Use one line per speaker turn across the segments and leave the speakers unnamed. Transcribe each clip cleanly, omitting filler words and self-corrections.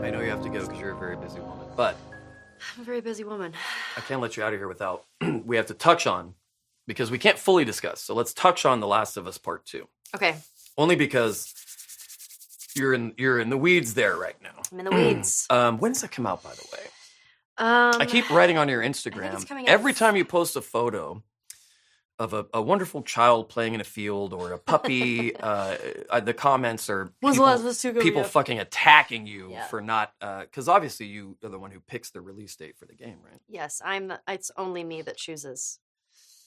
I know you have to go because you're a very busy woman, but
I'm a very busy woman.
I can't let you out of here without we have to touch on, because we can't fully discuss. So let's touch on The Last of Us Part 2.
Okay.
Only because you're in the weeds there right now.
I'm in the weeds.
When does that come out, by the way? I keep writing on your Instagram.
it's coming out
Every time you post a photo of a wonderful child playing in a field or a puppy, the comments are people fucking attacking you for not, because obviously you are the one who picks the release date for the game, right?
Yes, it's only me that chooses.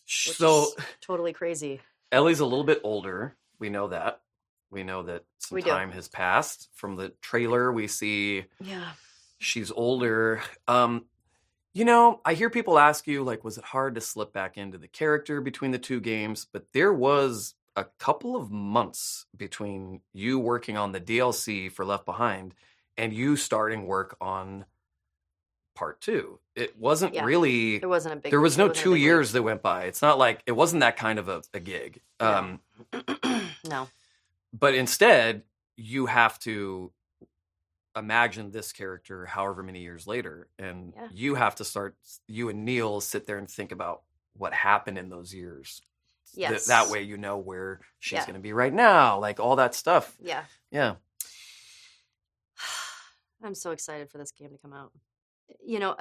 So
is totally crazy.
Ellie's a little bit older. We know that. We know that some time has passed. From the trailer, we see she's older. You know, I hear people ask you, like, was it hard to slip back into the character between the two games? But there was a couple of months between you working on the DLC for Left Behind and you starting work on Part 2. It wasn't really...
It wasn't a big...
There was no 2 years that went by. It's not like... It wasn't that kind of a gig.
No.
But instead, you have to imagine this character however many years later, and you have to start, you and Neil sit there and think about what happened in those years.
Yes.
That way you know where she's going to be right now, like all that stuff.
Yeah. I'm so excited for this game to come out. You know,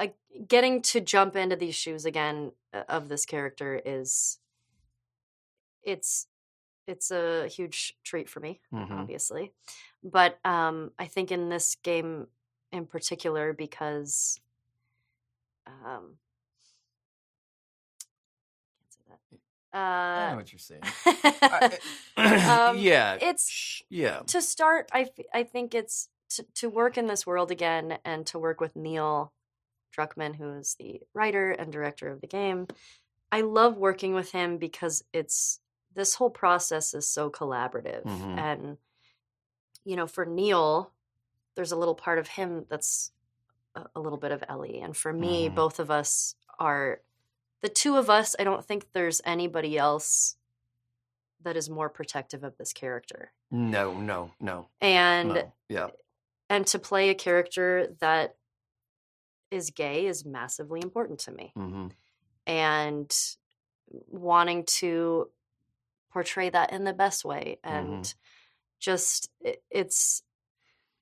getting to jump into these shoes again of this character it's a huge treat for me, obviously. But I think in this game in particular, because can't say that.
I know what you're saying.
To start, I think it's to work in this world again and to work with Neil Druckmann, who is the writer and director of the game. I love working with him because this whole process is so collaborative. And, you know, for Neil, there's a little part of him that's a little bit of Ellie. And for me, both of us are, the two of us, I don't think there's anybody else that is more protective of this character.
No.
And to play a character that is gay is massively important to me. And wanting to portray that in the best way, and just it's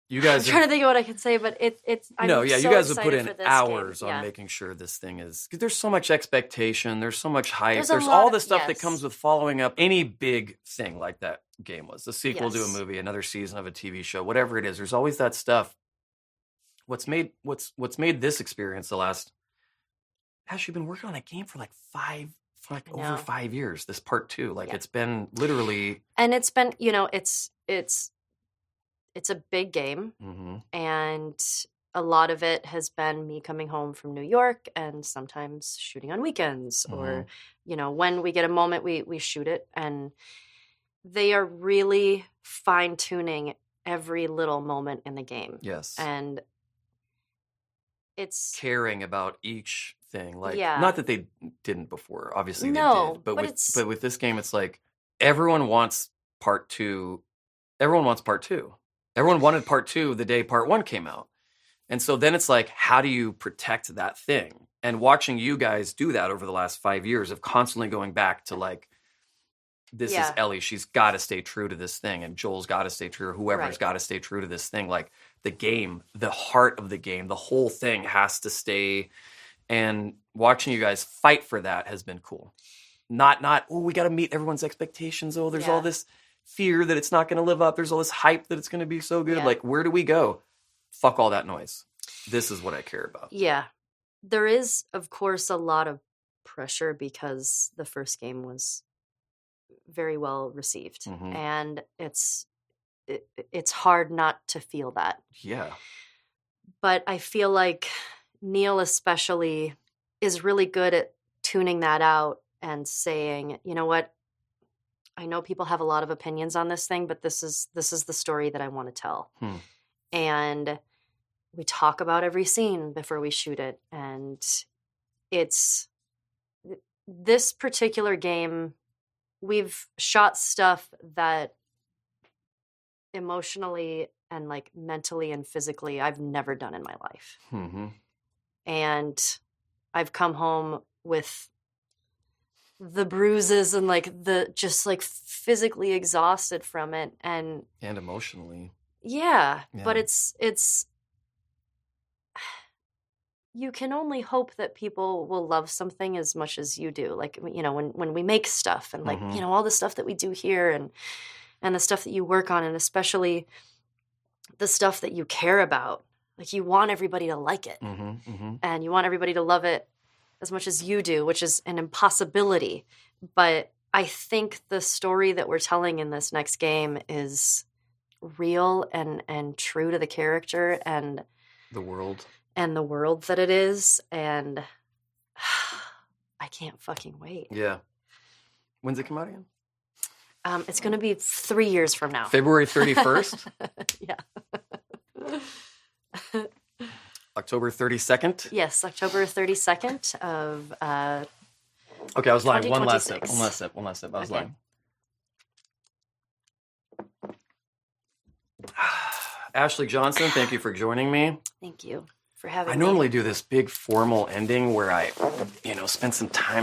you guys
I'm trying to think of what I can say, but it's
you guys have put in hours on making sure this thing is, because there's so much expectation, there's so much hype, there's all the stuff that comes with following up any big thing like that game was, the sequel to a movie, another season of a TV show, whatever it is. There's always that stuff. What's made this experience the last, you've been working on that game for over 5 years, this Part 2. It's been literally,
and it's been, you know, it's a big game, and a lot of it has been me coming home from New York and sometimes shooting on weekends, or, you know, when we get a moment, we shoot it, and they are really fine-tuning every little moment in the game.
Yes.
And it's
caring about each thing, not that they didn't before, obviously they did, but with this game, it's like everyone wants Part 2. Everyone wanted Part 2 the day Part 1 came out. And so then it's like, how do you protect that thing? And watching you guys do that over the last 5 years of constantly going back to, like, this is Ellie, she's got to stay true to this thing, and Joel's got to stay true, or whoever's got to stay true to this thing. Like, the game, the heart of the game, the whole thing has to stay. And watching you guys fight for that has been cool. Not we got to meet everyone's expectations. Oh, there's all this fear that it's not going to live up. There's all this hype that it's going to be so good. Like, where do we go? Fuck all that noise. This is what I care about.
Yeah. There is, of course, a lot of pressure because the first game was very well received. And it's hard not to feel that.
Yeah.
But I feel like Neil especially is really good at tuning that out and saying, you know what, I know people have a lot of opinions on this thing, but this is the story that I want to tell. And we talk about every scene before we shoot it. And it's this particular game, we've shot stuff that emotionally and like mentally and physically I've never done in my life.
Mm-hmm.
And I've come home with the bruises and like the just like physically exhausted from it and
emotionally.
Yeah, but it's you can only hope that people will love something as much as you do. Like, you know, when we make stuff and like, you know, all the stuff that we do here and the stuff that you work on, and especially the stuff that you care about, like you want everybody to like it and you want everybody to love it as much as you do, which is an impossibility. But I think the story that we're telling in this next game is real and true to the character and
the world
that it is, and I can't fucking wait.
Yeah. When's it come out again?
It's going to be 3 years from now.
February 31st?
Yeah.
October 32nd?
Yes, October 32nd of
Okay, I was lying. One last sip. I was lying. Ashley Johnson, thank you for joining me.
Thank you for having me.
I normally do this big formal ending where I, spend some time